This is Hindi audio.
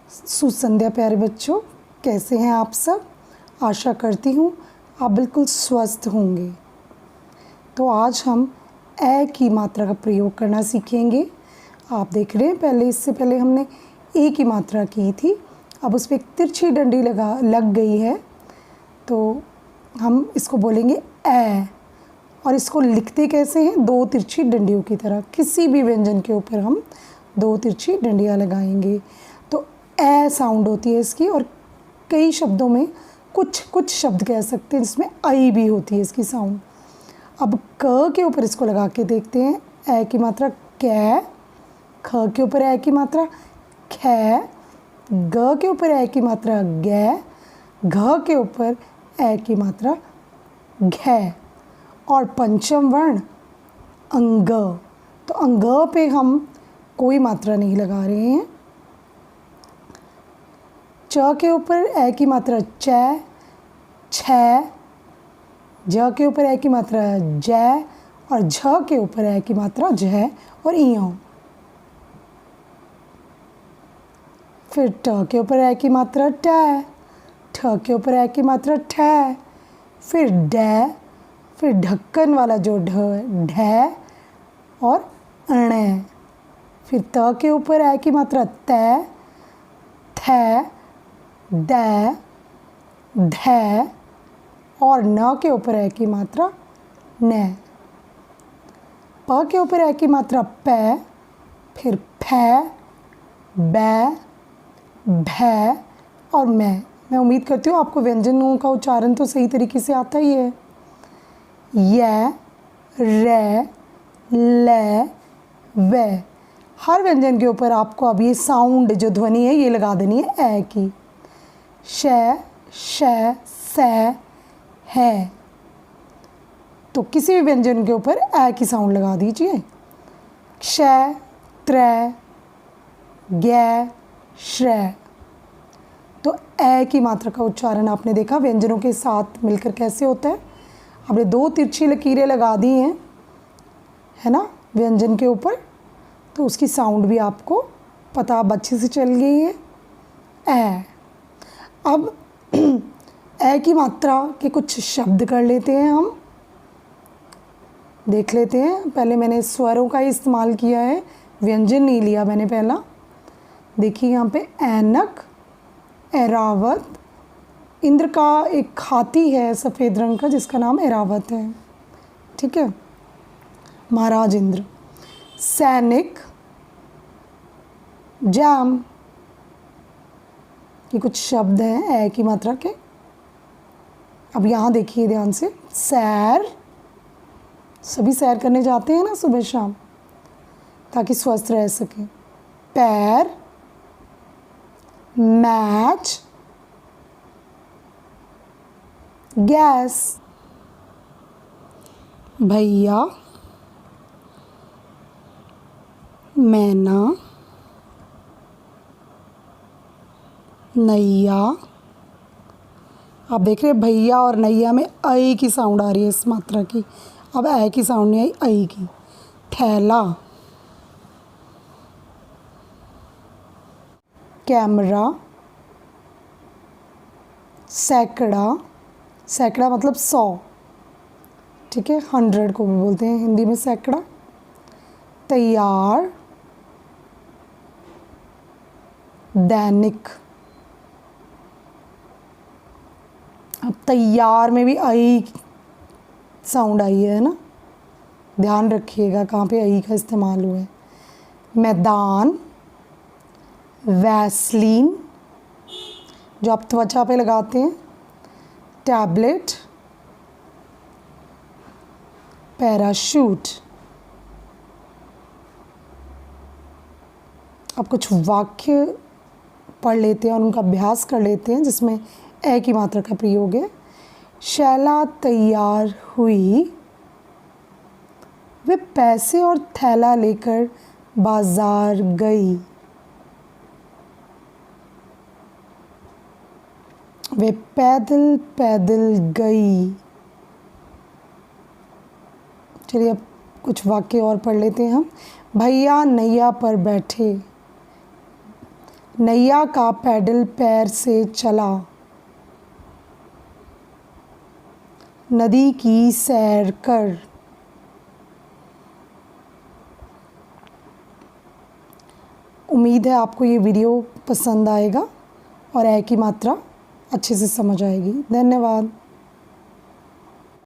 सुसंध्या प्यारे बच्चों, कैसे हैं आप सब। आशा करती हूँ आप बिल्कुल स्वस्थ होंगे। तो आज हम ए की मात्रा का प्रयोग करना सीखेंगे। आप देख रहे हैं इससे पहले हमने ए की मात्रा की थी, अब उस पर एक तिरछी डंडी लग गई है, तो हम इसको बोलेंगे ए। और इसको लिखते कैसे हैं? दो तिरछी डंडियों की तरह। किसी भी व्यंजन के ऊपर हम दो तिरछी डंडियाँ लगाएंगे तो ए साउंड होती है इसकी। और कई शब्दों में कुछ शब्द कह सकते हैं जिसमें आई भी होती है इसकी साउंड। अब क के ऊपर इसको लगा के देखते हैं। ए की मात्रा कै, ख के ऊपर ए की मात्रा खे, ग के ऊपर ए की मात्रा गे, घ के ऊपर ए की मात्रा घे। और पंचम वर्ण अंग। तो अंग पे हम कोई मात्रा नहीं लगा रहे हैं। च के ऊपर ए की मात्रा चै, छै, ज के ऊपर ए की मात्रा जै, और झ के ऊपर ए की मात्रा झ और इयों। फिर ट के ऊपर ए की मात्रा टै, ठ के ऊपर ए की मात्रा ठै, फिर डै, फिर ढक्कन वाला जो ढ है ढै और अणै। फिर त के ऊपर ए की मात्रा तै, थै, दै, धै, और न के ऊपर ए की मात्रा नै। प के ऊपर ए की मात्रा पै, फिर फै, बै, भै और मैं उम्मीद करती हूँ आपको व्यंजनों का उच्चारण तो सही तरीके से आता ही है। य, रै, लै, वै। हर व्यंजन के ऊपर आपको अब ये साउंड जो ध्वनि है ये लगा देनी है ए की। शै, शै, सै, है। तो किसी भी व्यंजन के ऊपर ए की साउंड लगा दीजिए। क्षै, त्रै, गै, श्रै। तो ए की मात्रा का उच्चारण आपने देखा व्यंजनों के साथ मिलकर कैसे होता है। आपने दो तिरछी लकीरें लगा दी हैं, है ना, व्यंजन के ऊपर, तो उसकी साउंड भी आपको पता अब अच्छे से चल गई है। ए। अब ए की मात्रा के कुछ शब्द कर लेते हैं, हम देख लेते हैं। पहले मैंने स्वरों का ही इस्तेमाल किया है, व्यंजन नहीं लिया मैंने पहला। देखिए यहाँ पे ऐनक, ऐरावत। इंद्र का एक हाथी है सफ़ेद रंग का जिसका नाम ऐरावत है, ठीक है, महाराज इंद्र। सैनिक, जाम। ये कुछ शब्द हैं ए की मात्रा के। अब यहाँ देखिए ध्यान से। सैर, सभी सैर करने जाते हैं ना सुबह शाम ताकि स्वस्थ रह सकें। पैर, मैच, गैस। भैया, मैना, नैया। आप देख रहे हैं भैया और नैया में आई की साउंड आ रही है इस मात्रा की। अब ए की साउंड नहीं आई, आई की। थैला, कैमरा, सैकड़ा। सैकड़ा मतलब 100, ठीक है, 100 को भी बोलते हैं हिंदी में सैकड़ा। तैयार, दैनिक। अब तैयार में भी आई साउंड आई है ना, ध्यान रखिएगा कहाँ पे आई का इस्तेमाल हुआ है। मैदान, वैसलीन जो आप त्वचा पे लगाते हैं। Tablet, parachute. अब कुछ वाक्य पढ़ लेते हैं और उनका अभ्यास कर लेते हैं जिसमें ए की मात्रा का प्रयोग है। शैला तैयार हुई, वे पैसे और थैला लेकर बाजार गई। वे पैदल पैदल गई। चलिए अब कुछ वाक्य और पढ़ लेते हैं हम। भैया नैया पर बैठे। नैया का पैडल पैर से चला। नदी की सैर कर। उम्मीद है आपको ये वीडियो पसंद आएगा और ए की मात्रा अच्छे से समझ आएगी। धन्यवाद।